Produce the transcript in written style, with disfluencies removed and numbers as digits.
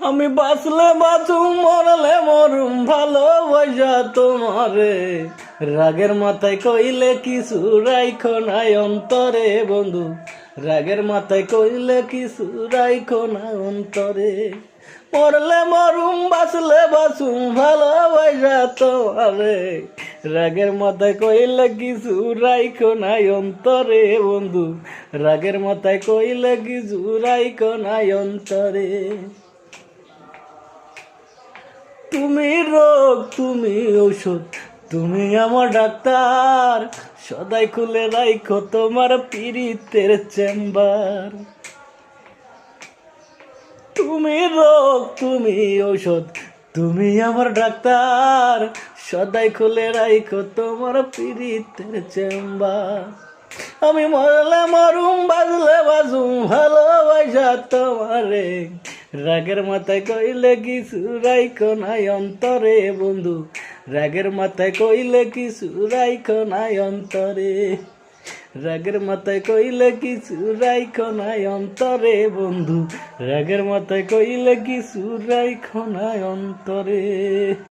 আমি বাঁচলে বাঁচুম মরলে মরুম ভালোবাসা তোমারে। রাগের মাথায় কইলে কিছু রাইখো নাই অন্তরে বন্ধু, রাগের মাথায় কইলে কিছু রাইখো না অন্তরে। মরলে মরুম বাঁচলে বাঁচুম ভালোবাসা তোমারে। রাগের মাথায় কইলে কিছু রাইখো নাই অন্তরে বন্ধু, রাগের মাথায় কইলে কিছু রাইখো নাই অন্তরে। তুমি রোগ তুমি ঔষধ, তুমি আমার ডাক্তার, সদাই খুলে রাইখো তোমার পীড়িতের চেম্বার। তুমি রোগ তুমি ঔষধ, তুমি আমার ডাক্তার, সদাই খুলে রাইখো তোমার পীড়িতের চেম্বার। আমি মরলে মরুম বাজলে বাজুম ভালোবাসা তোমারে। রাগের মাথায় কইলে কিছু রাইখো নাই অন্তরে বন্ধু, রাগের মাথায় কইলে কিছু রাইখো নাই অন্তরে। রাগের মাথায় কইলে কিছু রাইখো নাই অন্তরে বন্ধু, রাগের মাথায় কইলে কিছু রাইখো নাই অন্তরে।